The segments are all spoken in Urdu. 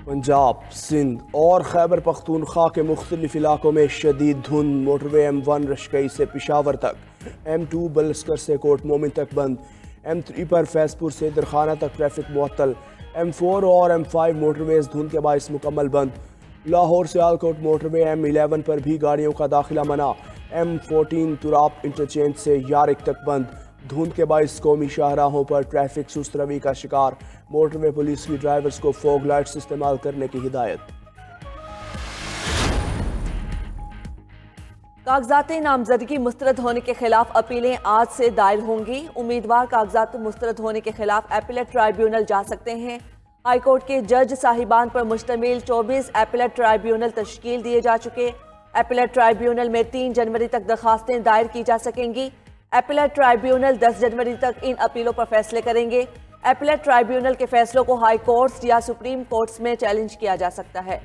پنجاب، سندھ اور خیبر پختونخوا کے مختلف علاقوں میں شدید دھند۔ موٹر وے M1 رشکئی سے پشاور تک، M2 بلسکر سے کوٹ مومن تک بند، M3 پر فیض پور سے درخانہ تک ٹریفک معطل، M4 اور M5 موٹر ویز دھند کے باعث مکمل بند۔ لاہور سیالکوٹ موٹر وے M11 پر بھی گاڑیوں کا داخلہ منع، M14 تراب انٹرچینج سے یارک تک بند۔ دھند کے باعث قومی شاہراہوں پر ٹریفک سست روی کا شکار، موٹر وے پولیس کی ڈرائیورز کو فوگ لائٹس استعمال کرنے کی ہدایت۔ کاغذات نامزدگی مسترد ہونے کے خلاف اپیلیں آج سے دائر ہوں گی۔ امیدوار کاغذات مسترد ہونے کے خلاف اپیلیٹ ٹرائیبیونل جا سکتے ہیں۔ ہائی کورٹ کے جج صاحبان پر مشتمل 24 اپیلیٹ ٹرائیبیونل تشکیل دیے جا چکے۔ اپیلیٹ ٹرائیبیونل میں 3 جنوری تک درخواستیں دائر کی جا سکیں گی۔ اپیلیٹ ٹرائیبیونل 10 جنوری تک ان اپیلوں پر فیصلے کریں گے۔ اپیلیٹ ٹرائیبیونل کے فیصلوں کو ہائی کورٹس یا سپریم کورٹس میں چیلنج کیا جا سکتا ہے۔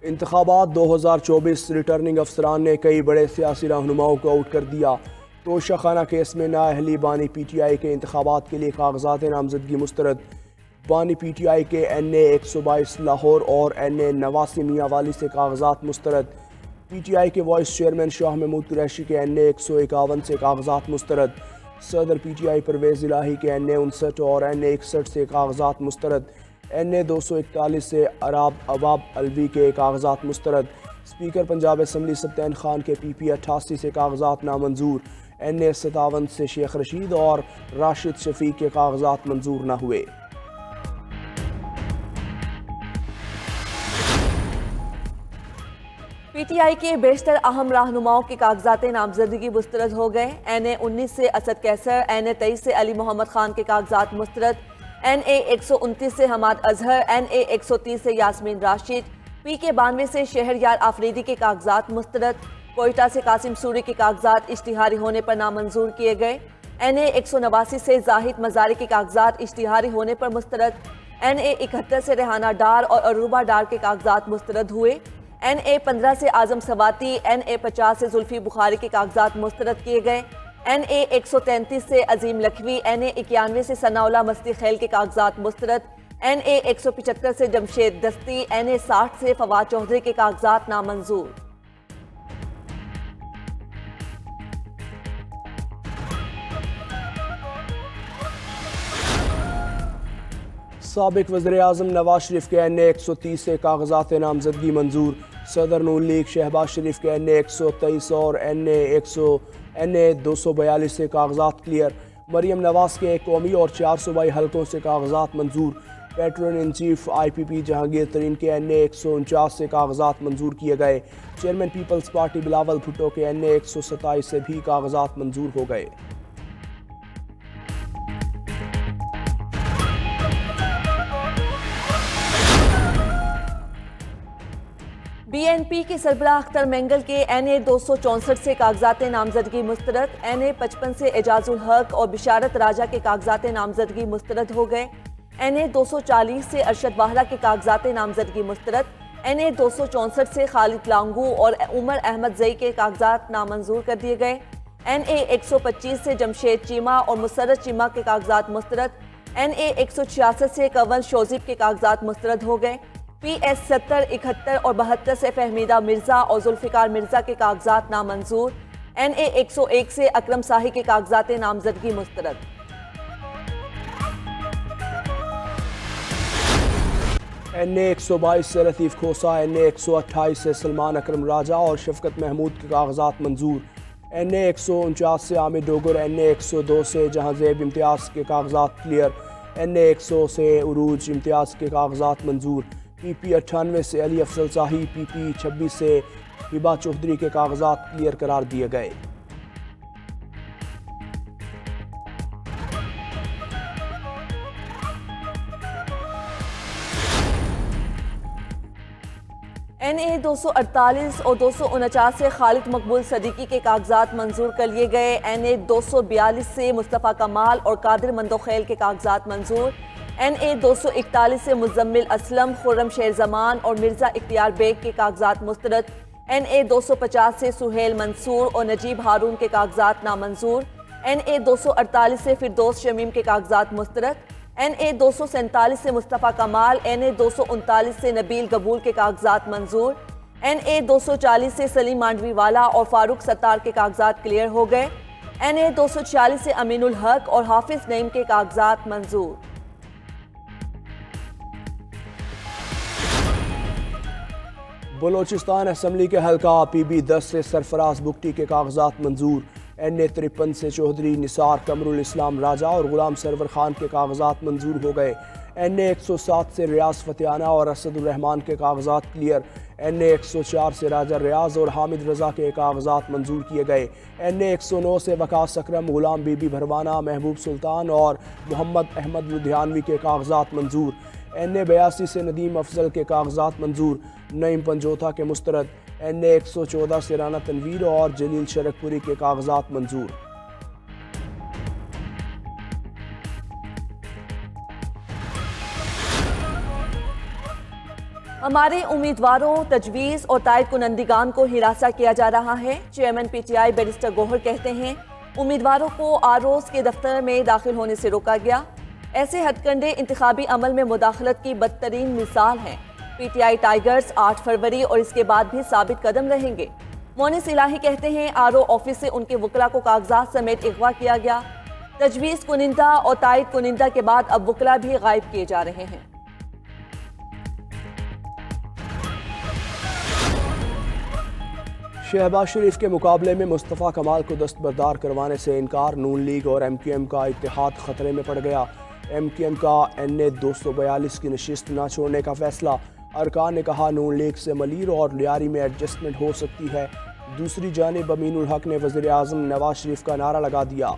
انتخابات 2024 ریٹرننگ افسران نے کئی بڑے سیاسی رہنماؤں کو آؤٹ کر دیا۔ توشہ خانہ کیس میں نااہلی بانی پی ٹی آئی کے انتخابات کے لیے کاغذات نامزدگی مسترد۔ بانی پی ٹی آئی کے NA 122 لاہور اور NA 89 میاں والی سے کاغذات مسترد۔ پی ٹی آئی کے وائس چیئرمین شاہ محمود قریشی کے NA 151 سے کاغذات مسترد۔ صدر پی ٹی آئی پرویز الہی کے NA 59 اور NA 61 سے کاغذات مسترد۔ NA 241 سے عباب الوی کے کاغذات مسترد۔ اسپیکر پنجاب اسمبلی سبطین خان کے PP 88 سے کاغذات نامنظور۔ NA 57 سے شیخ رشید اور راشد شفیق کے کاغذات منظور نہ ہوئے۔ پی ٹی آئی کے بیشتر اہم رہنماؤں کے کاغذات نامزدگی مسترد ہو گئے۔ NA 19 سے اسد کیسر، NA 23 سے علی محمد خان کے کاغذات مسترد، NA 129 سے حماد اظہر، NA 130 سے یاسمین راشد، PK 92 سے شہریار آفریدی کے کاغذات مسترد۔ کوئٹہ سے قاسم سوری کے کاغذات اشتہاری ہونے پر نامنظور کیے گئے۔ NA 189 سے زاہد مزاری کے کاغذات اشتہاری ہونے پر مسترد۔ NA 71 سے ریحانہ ڈار اور عروبہ ڈار کے کاغذات مسترد ہوئے۔ NA 15 سے اعظم سواتی، NA 50 سے زلفی بخاری کے کاغذات مسترد کیے گئے۔ NA 133 سے عظیم لکھوی، NA 91 سے ثناء اللہ مستی خیل کے کاغذات مسترد۔ NA 175 سے جمشید دستی، NA 60 سے فواد چودھری کے کاغذات نامنظور۔ سابق وزیر اعظم نواز شریف کے NA 130 سے کاغذات نامزدگی منظور۔ صدر نون لیگ شہباز شریف کے NA 123 اور NA 242 سے کاغذات کلیئر۔ مریم نواز کے قومی اور 4 صوبائی حلقوں سے کاغذات منظور۔ Patron in chief IPP Jahangir Tareen کے NA 149 سے کاغذات منظور کیے گئے۔ Chairman Peoples Party Bilawal Bhutto کے NA 127 سے بھی کاغذات منظور ہو گئے۔ BNP کے سربراہ اختر مینگل کے NA 264 سے کاغذات نامزدگی مسترد۔ NA 55 سے اعجاز الحق اور بشارت راجہ کے کاغذات نامزدگی مسترد ہو گئے۔ NA 240 سے ارشد واہرہ کے کاغذات نامزدگی مسترد۔ NA 264 سے خالد لانگو اور عمر احمد زئی کے کاغذات نامنظور کر دیے گئے۔ NA 125 سے جمشید چیمہ اور مسرت چیمہ کے کاغذات مسترد۔ NA 166 سے کنول شوزیب کے کاغذات مسترد ہو گئے۔ PS 70، 71 اور 72 سے فہمیدہ مرزا اور ذوالفقار مرزا کے کاغذات نامنظور۔ NA 101 سے اکرم ساہی کے کاغذات نامزدگی مسترد۔ NA 122 سے لطیف کھوسہ، NA 128 سے سلمان اکرم راجہ اور شفقت محمود کے کاغذات منظور۔ NA 149 سے عامر ڈوگر، NA 102 سے جہاں زیب امتیاز کے کاغذات کلیئر۔ NA 100 سے عروج امتیاز کے کاغذات منظور۔ PP 98 سے علی افضل شاہی، PP 26 سے ہبہ چودھری کے کاغذات کلیئر قرار دیے گئے۔ NA 248 اور 249 سے خالد مقبول صدیقی کے کاغذات منظور کر لیے گئے۔ NA 242 سے مصطفیٰ کمال اور قادر مندوخیل کے کاغذات منظور۔ NA-241 سے مزمل اسلم، خرم شیر زمان اور مرزا اختیار بیگ کے کاغذات مسترد، NA-250 سے سہیل منصور اور نجیب ہارون کے کاغذات نامنظور، NA-248 سے فردوس شمیم کے کاغذات مسترد، NA-247 سے مصطفیٰ کمال، NA-239 سے نبیل قبول کے کاغذات منظور، NA-240 سے سلیم مانڈوی والا اور فاروق ستار کے کاغذات کلیئر ہو گئے، NA-246 سے امین الحق اور حافظ نعیم کے کاغذات منظور۔ بلوچستان اسمبلی کے حلقہ PB10 سے سرفراز بگٹی کے کاغذات منظور، NA-53 سے چودھری نثار قمر الاسلام راجہ اور غلام سرور خان کے کاغذات منظور ہو گئے، NA-107 سے ریاض فتیانہ اور اسد الرحمان کے کاغذات کلیئر، NA-104 سے راجہ ریاض اور حامد رضا کے کاغذات منظور کیے گئے، NA-109 سے وقاص اکرم، غلام بی بی بھروانہ، محبوب سلطان اور محمد احمد لدھیانوی کے کاغذات منظور، NA-82 سے ندیم افضل کے کاغذات منظور، نعیم پنجوتھا کے مسترد، NA-114 سے رانا تنویر اور جلیل شرک پوری کے کاغذات منظور۔ ہمارے امیدواروں، تجویز اور تائید کنندگان کو ہراساں کیا جا رہا ہے۔ چیئرمین PTI بیرسٹر گوہر کہتے ہیں امیدواروں کو آرؤز کے دفتر میں داخل ہونے سے روکا گیا۔ ایسے ہتھ کنڈے انتخابی عمل میں مداخلت کی بدترین مثال ہیں۔ PTI ٹائیگرز 8 فروری اور اس کے بعد بھی ثابت قدم رہیں گے۔ مونس الہی کہتے ہیں RO آفس سے ان کے وکلاء کو کاغذات سمیت اغوا کیا گیا۔ تجویز کنندہ اور تائید کنندہ کے بعد اب وکلاء بھی غائب کیے جا رہے ہیں۔ شہباز شریف کے مقابلے میں مصطفیٰ کمال کو دستبردار کروانے سے انکار، نون لیگ اور MQM کا اتحاد خطرے میں پڑ گیا۔ MQM کا NA-242 کی نشست نہ چھوڑنے کا فیصلہ، ارکان نے کہا نون لیگ سے ملیر اور لیاری میں ایڈجسٹمنٹ ہو سکتی ہے۔ دوسری جانب امین الحق نے وزیر اعظم نواز شریف کا نعرہ لگا دیا۔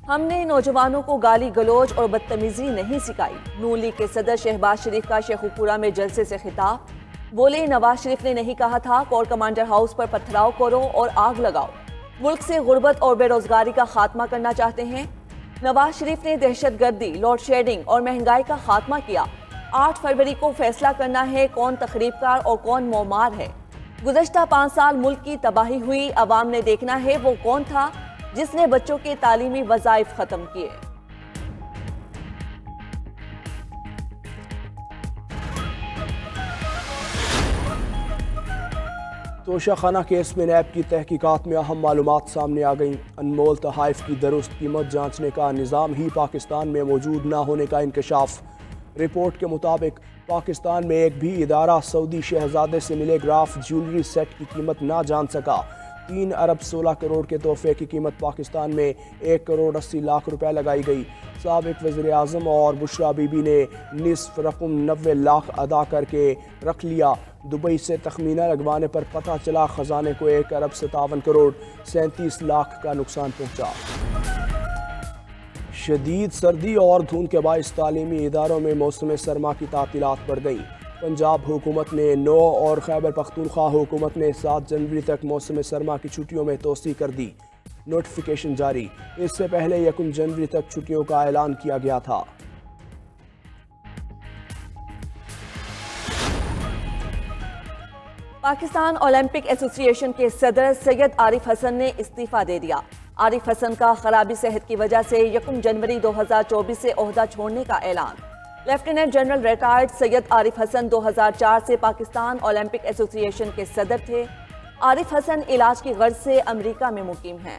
ہم نے نوجوانوں کو گالی گلوچ اور بدتمیزی نہیں سکھائی، نون لیگ کے صدر شہباز شریف کا شیخوپورہ میں جلسے سے خطاب۔ بولے نواز شریف نے نہیں کہا تھا کور کمانڈر ہاؤس پر پتھراؤ کرو اور آگ لگاؤ، ملک سے غربت اور بے روزگاری کا خاتمہ کرنا چاہتے ہیں۔ نواز شریف نے دہشت گردی، لوڈ شیڈنگ اور مہنگائی کا خاتمہ کیا۔ 8 فروری کو فیصلہ کرنا ہے کون تخریب کار اور کون معمار ہے۔ گزشتہ 5 سال ملک کی تباہی ہوئی، عوام نے دیکھنا ہے وہ کون تھا جس نے بچوں کے تعلیمی وظائف ختم کیے۔ توشہ خانہ کیس میں نیب کی تحقیقات میں اہم معلومات سامنے آ گئیں۔ انمول تحائف کی درست قیمت جانچنے کا نظام ہی پاکستان میں موجود نہ ہونے کا انکشاف۔ رپورٹ کے مطابق پاکستان میں ایک بھی ادارہ سعودی شہزادے سے ملے گراف جیولری سیٹ کی قیمت نہ جان سکا۔ 3 ارب 16 کروڑ کے تحفے کی قیمت پاکستان میں 1 کروڑ 80 لاکھ روپے لگائی گئی۔ سابق وزیر اعظم اور بشرا بی بی نے نصف رقم 90 لاکھ ادا کر کے رکھ لیا۔ دبئی سے تخمینہ لگوانے پر پتہ چلا خزانے کو 1 ارب 57 کروڑ 37 لاکھ کا نقصان پہنچا۔ شدید سردی اور دھند کے باعث تعلیمی اداروں میں موسم سرما کی تعطیلات بڑھ گئیں۔ پنجاب حکومت نے 9 اور خیبر پختونخوا حکومت نے 7 جنوری تک موسم سرما کی چھٹیوں میں توسیع کر دی۔ نوٹیفیکیشن جاری، اس سے پہلے 1 جنوری تک چھٹیوں کا اعلان کیا گیا تھا۔ پاکستان اولمپک ایسوسی ایشن کے صدر سید عارف حسن نے استعفیٰ دے دیا۔ عارف حسن کا خرابی صحت کی وجہ سے 1 جنوری 2024 سے عہدہ چھوڑنے کا اعلان۔ لیفٹیننٹ جنرل ریٹائرڈ سید عارف حسن 2004 سے پاکستان اولمپک ایسوسی ایشن کے صدر تھے۔ عارف حسن علاج کی غرض سے امریکہ میں مقیم ہیں۔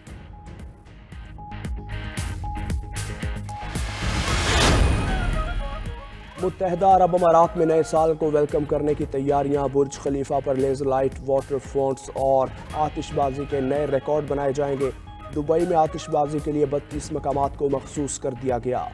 متحدہ عرب امارات میں نئے سال کو ویلکم کرنے کی تیاریاں، برج خلیفہ پر لیزر لائٹ، واٹر فونٹس اور آتش بازی کے نئے ریکارڈ بنائے جائیں گے۔ دبئی میں آتش بازی کے لیے 32 مقامات کو مخصوص کر دیا گیا۔